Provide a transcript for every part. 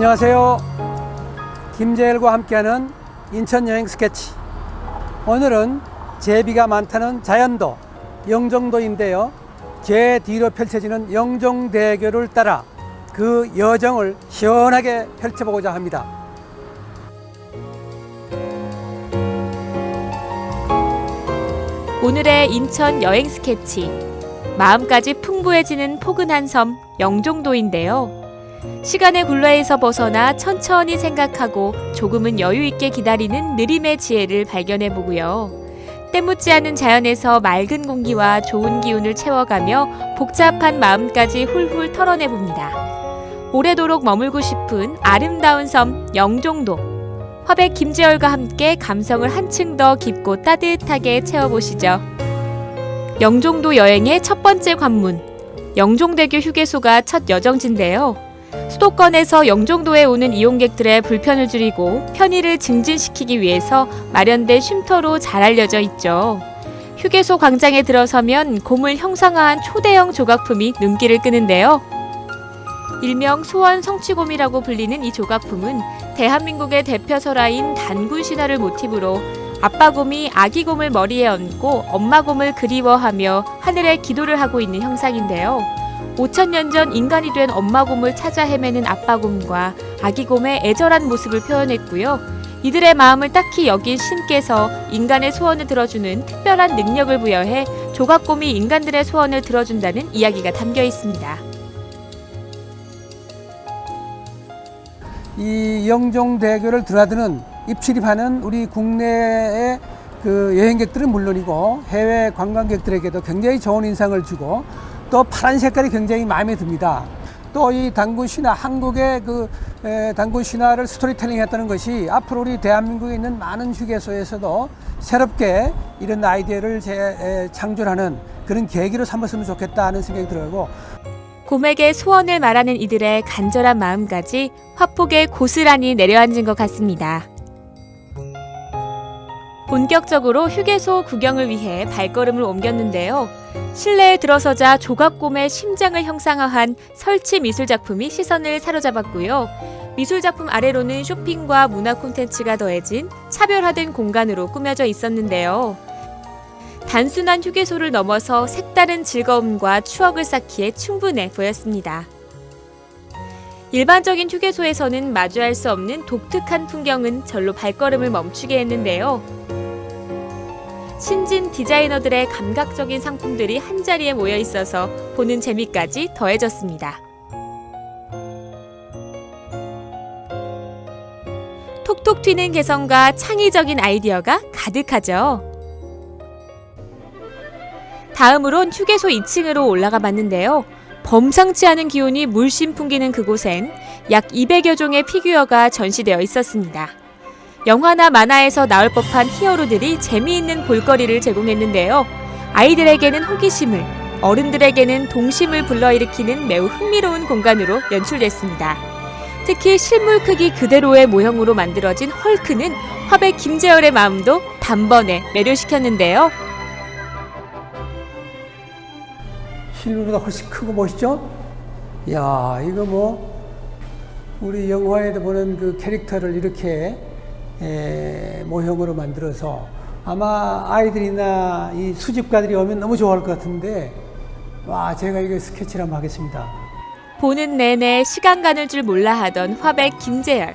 안녕하세요. 김재열과 함께하는 인천 여행 스케치. 오늘은 제비가 많다는 자연도 영종도인데요. 제 뒤로 펼쳐지는 영종대교를 따라 그 여정을 시원하게 펼쳐보고자 합니다. 오늘의 인천 여행 스케치. 마음까지 풍부해지는 포근한 섬 영종도인데요. 시간의 굴레에서 벗어나 천천히 생각하고 조금은 여유 있게 기다리는 느림의 지혜를 발견해 보고요. 때묻지 않은 자연에서 맑은 공기와 좋은 기운을 채워가며 복잡한 마음까지 훌훌 털어내 봅니다. 오래도록 머물고 싶은 아름다운 섬 영종도. 화백 김재열과 함께 감성을 한층 더 깊고 따뜻하게 채워보시죠. 영종도 여행의 첫 번째 관문, 영종대교 휴게소가 첫 여정지인데요. 수도권에서 영종도에 오는 이용객들의 불편을 줄이고 편의를 증진시키기 위해서 마련된 쉼터로 잘 알려져 있죠. 휴게소 광장에 들어서면 곰을 형상화한 초대형 조각품이 눈길을 끄는데요. 일명 소원 성취곰이라고 불리는 이 조각품은 대한민국의 대표 설화인 단군 신화를 모티브로 아빠곰이 아기곰을 머리에 얹고 엄마곰을 그리워하며 하늘에 기도를 하고 있는 형상인데요. 5,000년 전 인간이 된 엄마곰을 찾아 헤매는 아빠곰과 아기곰의 애절한 모습을 표현했고요. 이들의 마음을 딱히 여긴 신께서 인간의 소원을 들어주는 특별한 능력을 부여해 조각곰이 인간들의 소원을 들어준다는 이야기가 담겨 있습니다. 이 영종대교를 드나드는 입출입하는 우리 국내의 여행객들은 물론이고 해외 관광객들에게도 굉장히 좋은 인상을 주고 또 파란 색깔이 굉장히 마음에 듭니다. 또 이 단군 신화, 한국의 단군 신화를 스토리텔링 했다는 것이 앞으로 우리 대한민국에 있는 많은 휴게소에서도 새롭게 이런 아이디어를 창조하는 그런 계기로 삼았으면 좋겠다 하는 생각이 들고, 곰에게 소원을 말하는 이들의 간절한 마음까지 화폭에 고스란히 내려앉은 것 같습니다. 본격적으로 휴게소 구경을 위해 발걸음을 옮겼는데요. 실내에 들어서자 조각곰의 심장을 형상화한 설치 미술작품이 시선을 사로잡았고요. 미술작품 아래로는 쇼핑과 문화 콘텐츠가 더해진 차별화된 공간으로 꾸며져 있었는데요. 단순한 휴게소를 넘어서 색다른 즐거움과 추억을 쌓기에 충분해 보였습니다. 일반적인 휴게소에서는 마주할 수 없는 독특한 풍경은 절로 발걸음을 멈추게 했는데요. 신진 디자이너들의 감각적인 상품들이 한자리에 모여 있어서 보는 재미까지 더해졌습니다. 톡톡 튀는 개성과 창의적인 아이디어가 가득하죠. 다음으론 휴게소 2층으로 올라가 봤는데요. 범상치 않은 기운이 물씬 풍기는 그곳엔 약 200여 종의 피규어가 전시되어 있었습니다. 영화나 만화에서 나올 법한 히어로들이 재미있는 볼거리를 제공했는데요. 아이들에게는 호기심을, 어른들에게는 동심을 불러일으키는 매우 흥미로운 공간으로 연출됐습니다. 특히 실물 크기 그대로의 모형으로 만들어진 헐크는 화백 김재열의 마음도 단번에 매료시켰는데요. 실물보다 훨씬 크고 멋있죠? 이야, 이거 우리 영화에도 보는 그 캐릭터를 이렇게 모형으로 만들어서 아마 아이들이나 이 수집가들이 오면 너무 좋아할 것 같은데, 와, 제가 이거 스케치를 한번 하겠습니다. 보는 내내 시간 가는 줄 몰라 하던 화백 김재열.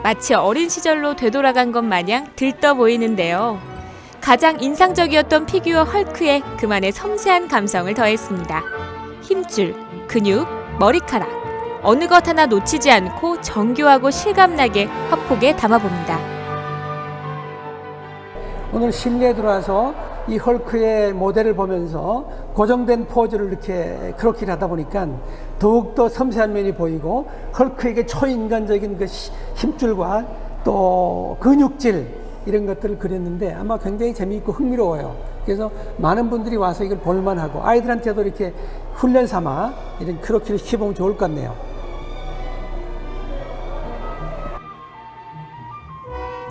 마치 어린 시절로 되돌아간 것 마냥 들떠 보이는데요. 가장 인상적이었던 피규어 헐크에 그만의 섬세한 감성을 더했습니다. 힘줄, 근육, 머리카락, 어느 것 하나 놓치지 않고 정교하고 실감나게 화폭에 담아봅니다. 오늘 실내에 들어와서 이 헐크의 모델을 보면서 고정된 포즈를 이렇게 크로키를 하다 보니까 더욱더 섬세한 면이 보이고 헐크에게 초인간적인 그 힘줄과 또 근육질 이런 것들을 그렸는데 아마 굉장히 재미있고 흥미로워요. 그래서 많은 분들이 와서 이걸 볼만하고 아이들한테도 이렇게 훈련 삼아 이런 크로키를 시켜보면 좋을 것 같네요.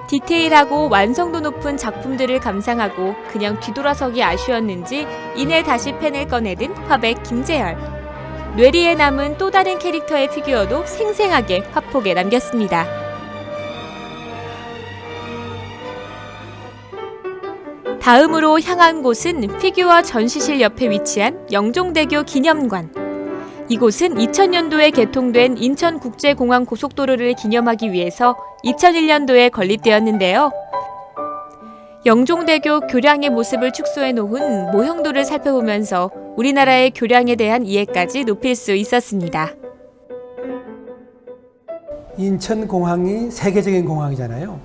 디테일하고 완성도 높은 작품들을 감상하고 그냥 뒤돌아서기 아쉬웠는지 이내 다시 펜을 꺼내든 화백 김재열. 뇌리에 남은 또 다른 캐릭터의 피규어도 생생하게 화폭에 남겼습니다. 다음으로 향한 곳은 피규어 전시실 옆에 위치한 영종대교 기념관. 이곳은 2000년도에 개통된 인천국제공항 고속도로를 기념하기 위해서 2001년도에 건립되었는데요. 영종대교 교량의 모습을 축소해 놓은 모형도를 살펴보면서 우리나라의 교량에 대한 이해까지 높일 수 있었습니다. 인천공항이 세계적인 공항이잖아요.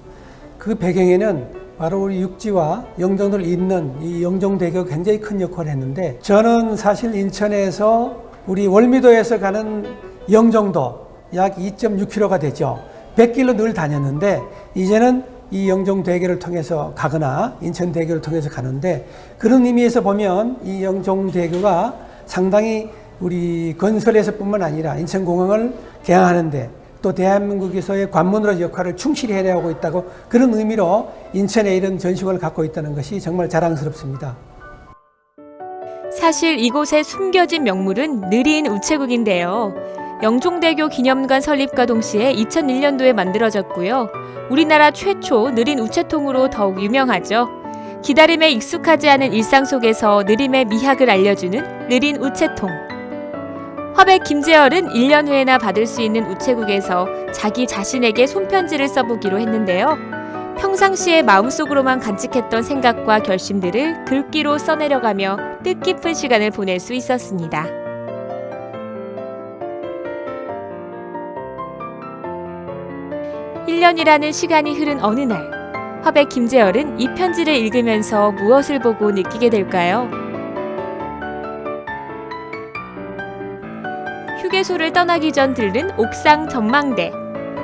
그 배경에는 바로 우리 육지와 영종도를 잇는 이 영종대교가 굉장히 큰 역할을 했는데, 저는 사실 인천에서 우리 월미도에서 가는 영종도 약 2.6km가 되죠. 100km 늘 다녔는데 이제는 이 영종대교를 통해서 가거나 인천대교를 통해서 가는데, 그런 의미에서 보면 이 영종대교가 상당히 우리 건설에서뿐만 아니라 인천공항을 개항하는데 또 대한민국에서의 관문으로 역할을 충실히 해내고 있다고, 그런 의미로 인천에 이런 전시관을 갖고 있다는 것이 정말 자랑스럽습니다. 사실 이곳에 숨겨진 명물은 느린 우체국인데요. 영종대교 기념관 설립과 동시에 2001년도에 만들어졌고요. 우리나라 최초 느린 우체통으로 더욱 유명하죠. 기다림에 익숙하지 않은 일상 속에서 느림의 미학을 알려주는 느린 우체통. 화백 김재열은 1년 후에나 받을 수 있는 우체국에서 자기 자신에게 손편지를 써보기로 했는데요. 평상시에 마음속으로만 간직했던 생각과 결심들을 글귀로 써내려가며 뜻깊은 시간을 보낼 수 있었습니다. (1년이라는) 시간이 흐른 어느 날, 화백 김재열은 이 편지를 읽으면서 무엇을 보고 느끼게 될까요? 휴게소를 떠나기 전 들른 옥상 전망대.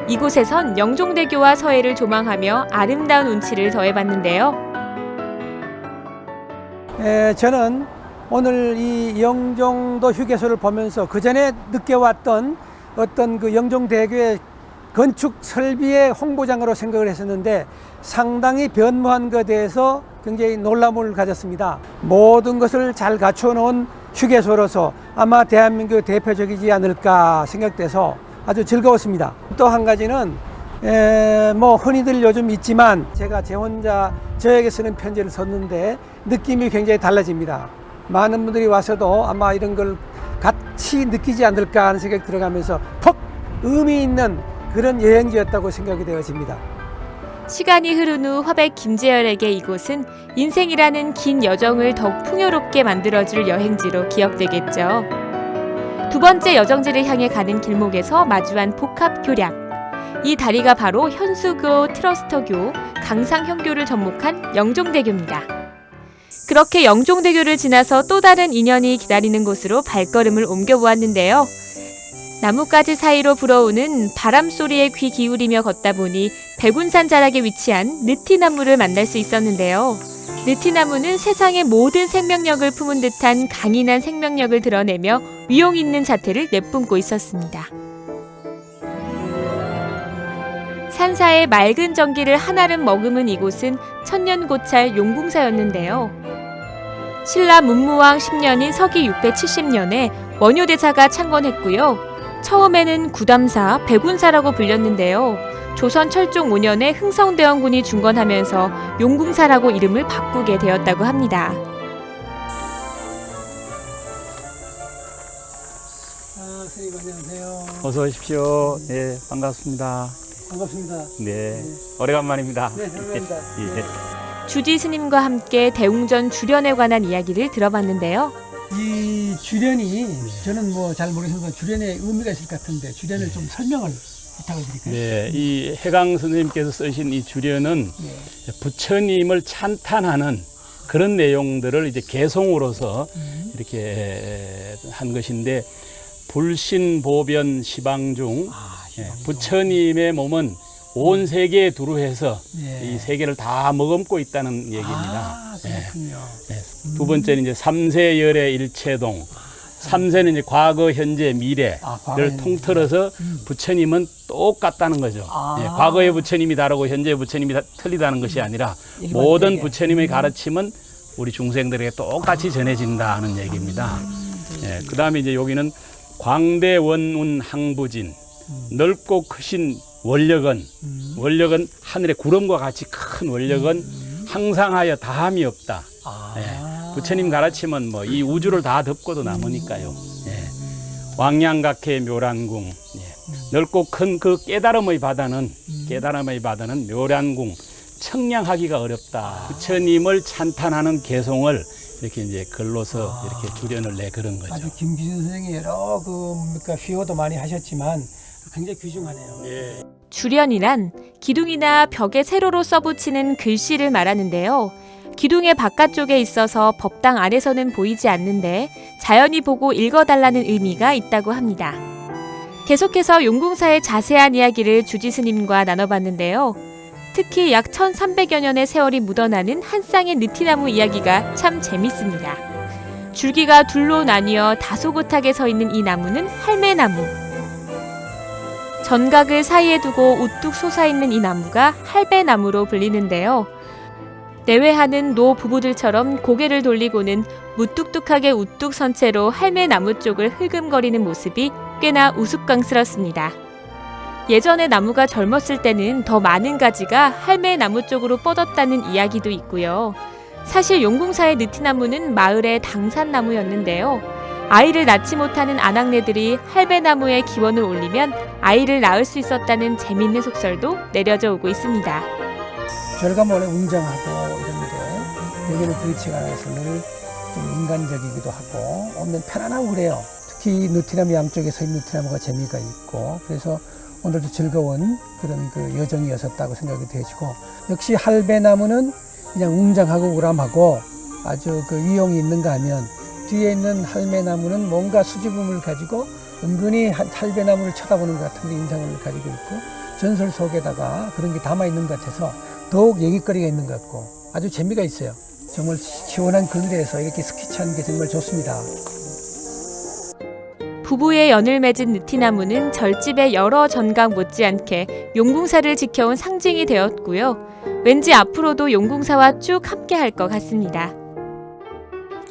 이곳에선 영종대교와 서해를 조망하며 아름다운 운치를 더해봤는데요. 저는 오늘 이 영종도 휴게소를 보면서 그 전에 느껴왔던 어떤 그 영종대교의 건축 설비의 홍보장으로 생각을 했었는데, 상당히 변모한 것에 대해서 굉장히 놀람을 가졌습니다. 모든 것을 잘 갖추어 놓은 휴게소로서 아마 대한민국 대표적이지 않을까 생각돼서 아주 즐거웠습니다. 또 한 가지는 뭐 흔히들 요즘 있지만 제가 제 혼자 저에게 쓰는 편지를 썼는데 느낌이 굉장히 달라집니다. 많은 분들이 와서도 아마 이런 걸 같이 느끼지 않을까 하는 생각이 들어가면서 톡 의미 있는 그런 여행지였다고 생각이 되어집니다. 시간이 흐른 후 화백 김재열에게 이곳은 인생이라는 긴 여정을 더욱 풍요롭게 만들어줄 여행지로 기억되겠죠. 두 번째 여정지를 향해 가는 길목에서 마주한 복합교량. 이 다리가 바로 현수교, 트러스터교, 강상현교를 접목한 영종대교입니다. 그렇게 영종대교를 지나서 또 다른 인연이 기다리는 곳으로 발걸음을 옮겨보았는데요. 나뭇가지 사이로 불어오는 바람소리에 귀 기울이며 걷다 보니 백운산 자락에 위치한 느티나무를 만날 수 있었는데요. 느티나무는 세상의 모든 생명력을 품은 듯한 강인한 생명력을 드러내며 위용 있는 자태를 내뿜고 있었습니다. 산사의 맑은 전기를 한아름 머금은 이곳은 천년고찰 용궁사였는데요. 신라 문무왕 10년인 서기 670년에 원효대사가 창건했고요. 처음에는 구담사, 백운사라고 불렸는데요. 조선 철종 5년에 흥성대원군이 중건하면서 용궁사라고 이름을 바꾸게 되었다고 합니다. 선생님 안녕하세요. 어서 오십시오. 네, 반갑습니다. 반갑습니다. 네, 오래간만입니다. 네, 반갑습니다. 예. 주지 스님과 함께 대웅전 주련에 관한 이야기를 들어봤는데요. 이 주련이 저는 뭐 잘 모르겠지만 주련의 의미가 있을 것 같은데 주련을 좀 설명을 부탁을 드릴까요? 네, 이 해강 선생님께서 쓰신 이 주련은 부처님을 찬탄하는 그런 내용들을 이제 개송으로서 이렇게 한 것인데, 불신보변 시방중 부처님의 몸은 온 세계에 두루해서 이 세계를 다 머금고 있다는 얘기입니다. 그렇군요. 두 번째는 이제 삼세열의 일체동. 삼세는 이제 과거, 현재, 미래를 통틀어서 부처님은 똑같다는 거죠. 과거의 부처님이 다르고 현재의 부처님이 틀리다는 것이 아니라 모든 부처님의 가르침은 우리 중생들에게 똑같이 전해진다는 얘기입니다. 그 다음에 이제 여기는 광대 원운 항부진, 넓고 크신 원력은 원력은 하늘의 구름과 같이 큰 원력은 항상하여 다함이 없다. 예. 부처님 가르치면 뭐 이 우주를 다 덮고도 남으니까요. 예. 왕양각해 묘란궁, 예. 넓고 큰 그 깨달음의 바다는 묘란궁, 청량하기가 어렵다. 부처님을 찬탄하는 개송을 이렇게 이제 글로서 이렇게 주련을 내 그런 거죠. 아주 김기준 선생이 여러 그러니까 휘호도 많이 하셨지만 굉장히 귀중하네요. 예. 주련이란 기둥이나 벽에 세로로 써붙이는 글씨를 말하는데요. 기둥의 바깥쪽에 있어서 법당 안에서는 보이지 않는데 자연히 보고 읽어달라는 의미가 있다고 합니다. 계속해서 용궁사의 자세한 이야기를 주지 스님과 나눠봤는데요. 특히 약 1300여 년의 세월이 묻어나는 한 쌍의 느티나무 이야기가 참 재밌습니다. 줄기가 둘로 나뉘어 다소곳하게 서 있는 이 나무는 할매나무. 전각을 사이에 두고 우뚝 솟아있는 이 나무가 할배나무로 불리는데요. 내외하는 노 부부들처럼 고개를 돌리고는 무뚝뚝하게 우뚝 선 채로 할매나무 쪽을 흘금거리는 모습이 꽤나 우스꽝스럽습니다. 예전에 나무가 젊었을 때는 더 많은 가지가 할매나무 쪽으로 뻗었다는 이야기도 있고요. 사실 용궁사의 느티나무는 마을의 당산나무였는데요. 아이를 낳지 못하는 아낙네들이 할배나무에 기원을 올리면 아이를 낳을 수 있었다는 재미있는 속설도 내려져 오고 있습니다. 절감 원래 웅장하고 이런데 여기는 그렇지 않아서는 좀 인간적이기도 하고 오면 편안하고 그래요. 특히 느티나무 양쪽에 서 있는 느티나무가 재미가 있고 그래서 오늘도 즐거운 그런 그 여정이었었다고 생각이 되시고 역시 할배나무는 그냥 웅장하고 우람하고 아주 그 위용이 있는가 하면 뒤에 있는 할매나무는 뭔가 수줍음을 가지고 은근히 할배나무를 쳐다보는 것 같은 인상을 가지고 있고 전설 속에다가 그런 게 담아있는 것 같아서 더욱 얘기거리가 있는 것 같고 아주 재미가 있어요. 정말 시원한 그늘에서 이렇게 스키 차는 게 정말 좋습니다. 부부의 연을 맺은 느티나무는 절집의 여러 전각 못지않게 용궁사를 지켜온 상징이 되었고요. 왠지 앞으로도 용궁사와 쭉 함께 할 것 같습니다.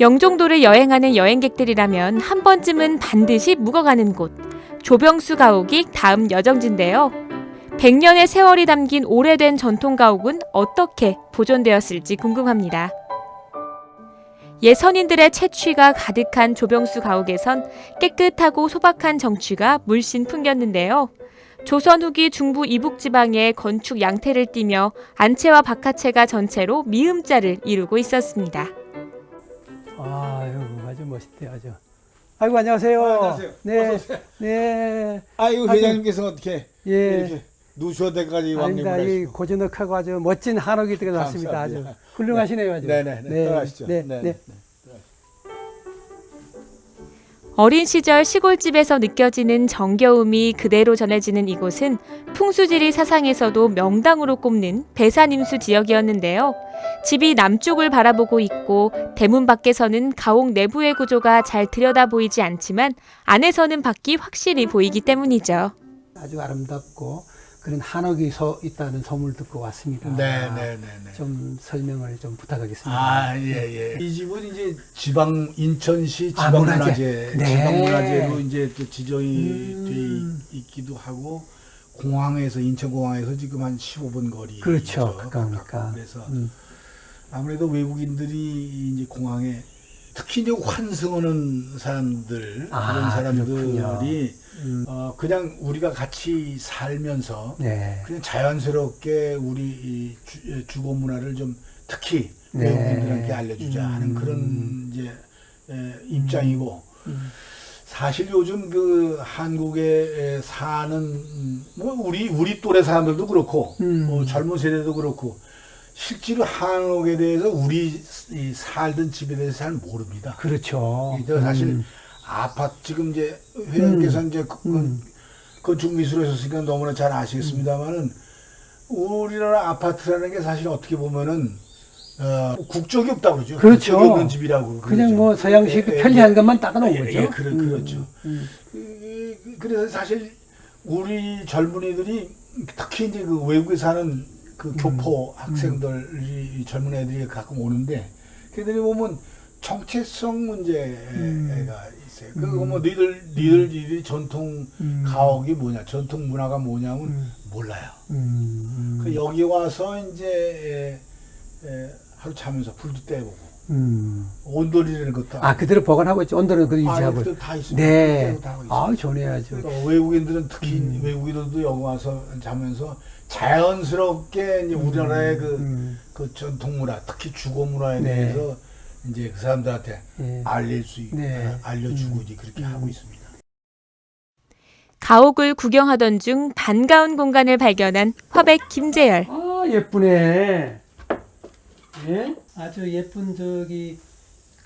영종도를 여행하는 여행객들이라면 한 번쯤은 반드시 묵어가는 곳, 조병수 가옥이 다음 여정지인데요. 100년의 세월이 담긴 오래된 전통 가옥은 어떻게 보존되었을지 궁금합니다. 예선인들의 채취가 가득한 조병수 가옥에선 깨끗하고 소박한 정취가 물씬 풍겼는데요. 조선 후기 중부 이북지방의 건축 양태를 띠며 안채와 바깥채가 전체로 미음자를 이루고 있었습니다. 아유, 아주 멋있대요, 아주. 아이고, 안녕하세요. 안녕하세요. 네. 어서 오세요. 네. 아이고, 회장님께서 어떻게 예. 이렇게 누수어대까지 왕님을 아닙니다. 이 하시고. 고즈넉하고 아주 멋진 한옥이 들어갔습니다. 아주 감사합니다. 훌륭하시네요, 아주. 네네. 들어가시죠. 네. 네. 네. 어린 시절 시골집에서 느껴지는 정겨움이 그대로 전해지는 이곳은 풍수지리 사상에서도 명당으로 꼽는 배산임수 지역이었는데요. 집이 남쪽을 바라보고 있고 대문 밖에서는 가옥 내부의 구조가 잘 들여다 보이지 않지만 안에서는 밖이 확실히 보이기 때문이죠. 아주 아름답고 그런 한옥이 있다는 소문을 듣고 왔습니다. 네네네. 좀 설명을 좀 부탁하겠습니다. 아, 예. 이 집은 이제 인천시 아, 지방문화재, 네. 지방문화재로 이제 또 지정이 돼 있기도 하고, 공항에서, 인천공항에서 지금 한 15분 거리. 그렇죠. 가까우니까. 그래서 아무래도 외국인들이 이제 공항에 특히 이제 환승하는 사람들, 그런 사람들이 그냥 우리가 같이 살면서 네. 그냥 자연스럽게 우리 이 주거 문화를 좀 특히 네. 외국인들한테 알려주자 하는 그런 이제 입장이고 사실 요즘 그 한국에 사는 뭐 우리 또래 사람들도 그렇고 뭐 젊은 세대도 그렇고 실제로 한옥에 대해서 우리 살던 집에 대해서 잘 모릅니다. 그렇죠. 사실 아파트 지금 이제 회장님께서 이제 건축 미술을 하셨으니까 너무나 잘 아시겠습니다만은 우리나라 아파트라는 게 사실 어떻게 보면은 국적이 없다고 그러죠. 그렇죠. 국적이 없는 집이라고. 그냥 그러죠. 뭐 서양식 편리한 것만 따다 놓은 거죠. 그렇죠. 그래서 사실 우리 젊은이들이 특히 이제 그 외국에 사는 그 교포 학생들이 젊은 애들이 가끔 오는데 걔들이 보면 정체성 문제가 있어요. 그거 뭐 니들이 전통 가옥이 뭐냐, 전통 문화가 뭐냐면 몰라요. 그 여기 와서 이제 하루 자면서 불도 떼보고 온돌이라는 것도 그대로 보관하고 있죠. 온돌은 그 유지하고. 그것도 다 있습니다. 네. 다 하고 있습니다. 좋네요. 외국인들은 특히 외국인들도 여기 와서 자면서 자연스럽게 이제 우리나라의 그 전통 문화, 특히 주거 문화에 대해서 이제 그 사람들한테 알려주고 이제 그렇게 하고 있습니다. 가옥을 구경하던 중 반가운 공간을 발견한 화백 김재열. 예쁘네. 예? 아주 예쁜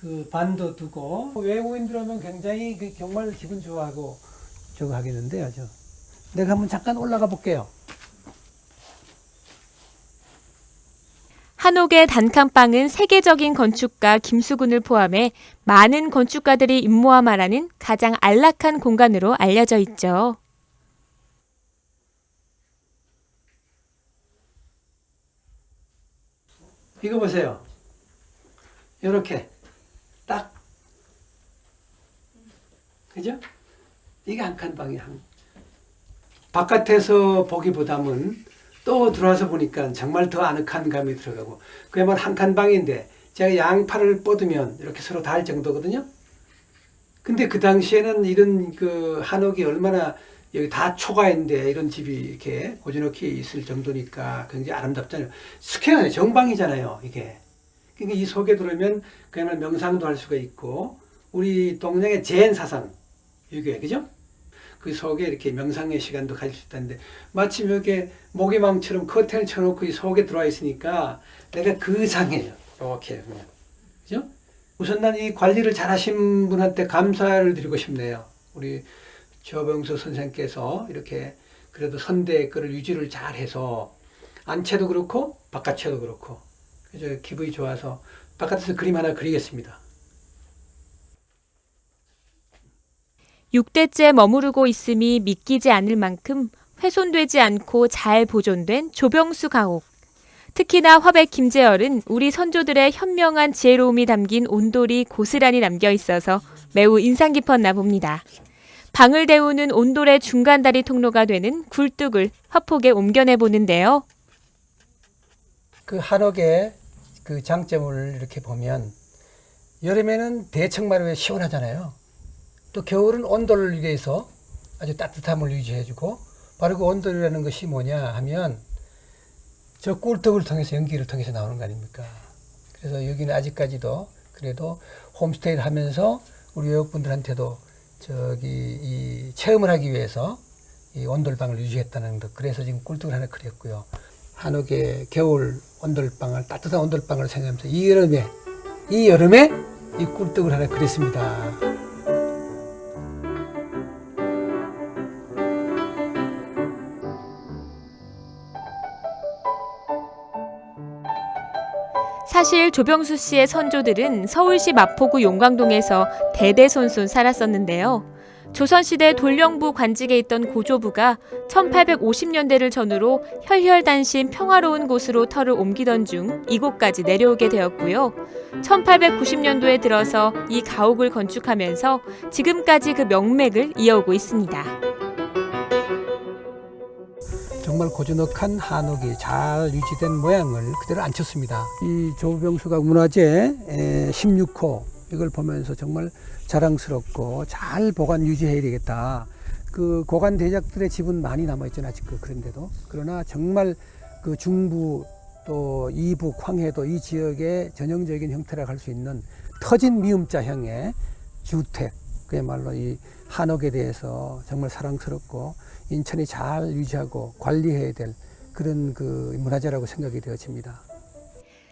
그 반도 두고 외국인들 오면 굉장히 정말 기분 좋아하고 저거 하겠는데 아주. 내가 한번 잠깐 올라가 볼게요. 한옥의 단칸방은 세계적인 건축가 김수근을 포함해 많은 건축가들이 임모아 말하는 가장 안락한 공간으로 알려져 있죠. 이거 보세요. 이렇게 딱, 그죠? 이게 한 칸 방이야. 바깥에서 보기보다는 또 들어와서 보니까 정말 더 아늑한 감이 들어가고, 그야말로 한 칸 방인데 제가 양팔을 뻗으면 이렇게 서로 닿을 정도거든요. 근데 그 당시에는 이런 그 한옥이 얼마나 여기 다 초가인데 이런 집이 이렇게 고즈넉히 있을 정도니까 굉장히 아름답잖아요. 스퀘어는 정방이잖아요, 이게. 그러니까 이 속에 들어오면 그야말로 명상도 할 수가 있고, 우리 동양의 젠 사상, 이게, 그죠? 그 속에 이렇게 명상의 시간도 가질 수 있다는데, 마침 여기 모기망처럼 커튼을 쳐놓고 이 속에 들어와 있으니까 내가 그 상이에요. 이렇게. 그죠? 우선 난 이 관리를 잘 하신 분한테 감사를 드리고 싶네요. 우리 조병수 선생께서 이렇게 그래도 선대 거를 유지를 잘 해서 안채도 그렇고 바깥채도 그렇고, 그래서 기분이 좋아서 바깥에서 그림 하나 그리겠습니다. 6대째 머무르고 있음이 믿기지 않을 만큼 훼손되지 않고 잘 보존된 조병수 가옥. 특히나 화백 김재열은 우리 선조들의 현명한 지혜로움이 담긴 온돌이 고스란히 남겨 있어서 매우 인상 깊었나 봅니다. 방을 데우는 온돌의 중간다리 통로가 되는 굴뚝을 화폭에 옮겨내 보는데요. 그 한옥의 그 장점을 이렇게 보면, 여름에는 대청마루에 시원하잖아요. 또 겨울은 온돌을 위해서 아주 따뜻함을 유지해주고, 바로 그 온돌이라는 것이 뭐냐 하면 저 꿀떡을 통해서, 연기를 통해서 나오는 거 아닙니까? 그래서 여기는 아직까지도 그래도 홈스테이를 하면서 우리 외국분들한테도 이 체험을 하기 위해서 이 온돌방을 유지했다는 것. 그래서 지금 꿀떡을 하나 그렸고요. 한옥의 겨울 온돌방을, 따뜻한 온돌방을 생각하면서 이 여름에 이 꿀떡을 하나 그렸습니다. 사실 조병수 씨의 선조들은 서울시 마포구 용광동에서 대대손손 살았었는데요. 조선시대 돌령부 관직에 있던 고조부가 1850년대를 전후로 혈혈단신 평화로운 곳으로 터를 옮기던 중 이곳까지 내려오게 되었고요. 1890년도에 들어서 이 가옥을 건축하면서 지금까지 그 명맥을 이어오고 있습니다. 정말 고즈넉한 한옥이 잘 유지된 모양을 그대로 안쳤습니다. 이 조병수가 문화재 16호 이걸 보면서 정말 자랑스럽고 잘 보관 유지해야 되겠다. 그 고관 대작들의 집은 많이 남아있잖아요, 아직 그런데도. 그러나 정말 그 중부 또 이북, 황해도 이 지역의 전형적인 형태라고 할 수 있는 터진 미음자형의 주택, 그야말로 이 한옥에 대해서 정말 사랑스럽고 인천이 잘 유지하고 관리해야 될 그런 그 문화재라고 생각이 되어집니다.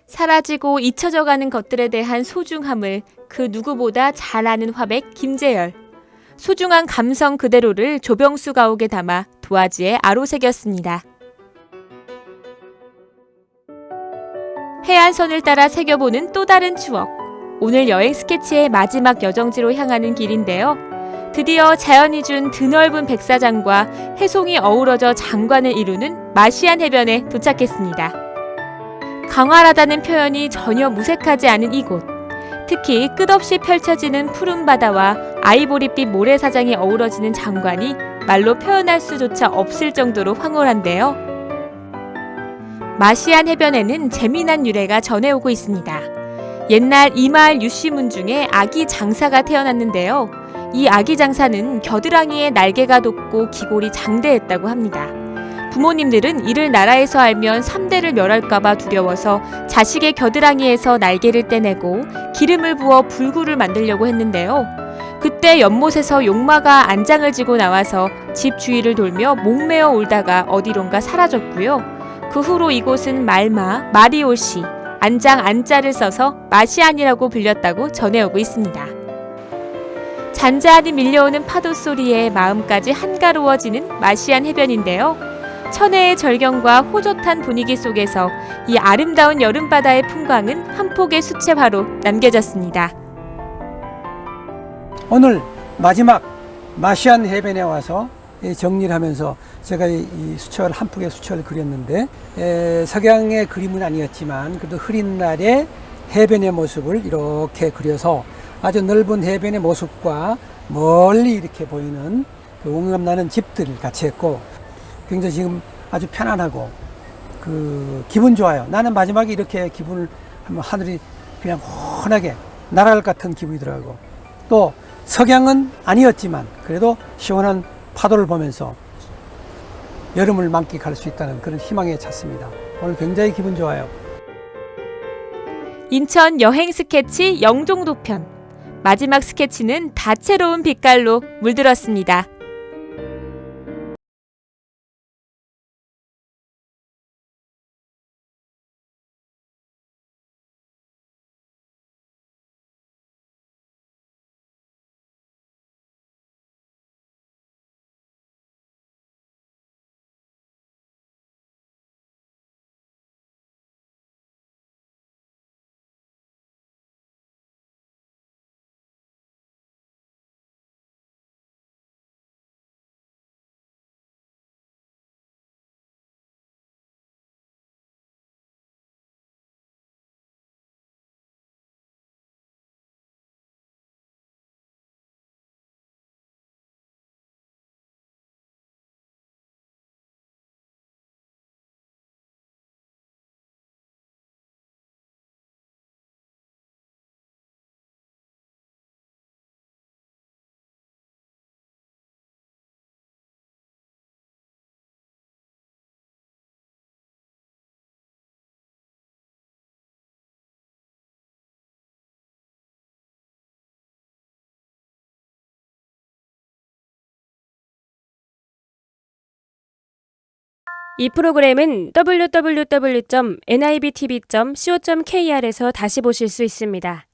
사라지고 잊혀져가는 것들에 대한 소중함을 그 누구보다 잘 아는 화백 김재열. 소중한 감성 그대로를 조병수 가옥에 담아 도화지에 아로새겼습니다. 해안선을 따라 새겨보는 또 다른 추억. 오늘 여행 스케치의 마지막 여정지로 향하는 길인데요. 드디어 자연이 준 드넓은 백사장과 해송이 어우러져 장관을 이루는 마시안 해변에 도착했습니다. 강활하다는 표현이 전혀 무색하지 않은 이곳. 특히 끝없이 펼쳐지는 푸른 바다와 아이보리빛 모래사장이 어우러지는 장관이 말로 표현할 수조차 없을 정도로 황홀한데요. 마시안 해변에는 재미난 유래가 전해오고 있습니다. 옛날 이 마을 유씨문 중에 아기 장사가 태어났는데요. 이 아기 장사는 겨드랑이에 날개가 돋고 기골이 장대했다고 합니다. 부모님들은 이를 나라에서 알면 3대를 멸할까봐 두려워서 자식의 겨드랑이에서 날개를 떼내고 기름을 부어 불구를 만들려고 했는데요. 그때 연못에서 용마가 안장을 지고 나와서 집 주위를 돌며 목매어 울다가 어디론가 사라졌고요. 그 후로 이곳은 말마, 마리올시, 안장 안자를 써서 마시안이라고 불렸다고 전해오고 있습니다. 잔잔히 밀려오는 파도 소리에 마음까지 한가로워지는 마시안 해변인데요. 천혜의 절경과 호젓한 분위기 속에서 이 아름다운 여름바다의 풍광은 한 폭의 수채화로 남겨졌습니다. 오늘 마지막 마시안 해변에 와서 정리를 하면서 제가 이 수철, 한 폭의 수철을 그렸는데 석양의 그림은 아니었지만 그래도 흐린 날의 해변의 모습을 이렇게 그려서 아주 넓은 해변의 모습과 멀리 이렇게 보이는 그 온감나는 집들을 같이 했고 굉장히 지금 아주 편안하고 그 기분 좋아요. 나는 마지막에 이렇게 기분을 하면 하늘이 그냥 환하게 날아갈 것 같은 기분이 들어가고 또 석양은 아니었지만 그래도 시원한 파도를 보면서 여름을 만끽할 수 있다는 그런 희망에 찼습니다. 오늘 굉장히 기분 좋아요. 인천 여행 스케치 영종도편. 마지막 스케치는 다채로운 빛깔로 물들었습니다. 이 프로그램은 www.nibtv.co.kr에서 다시 보실 수 있습니다.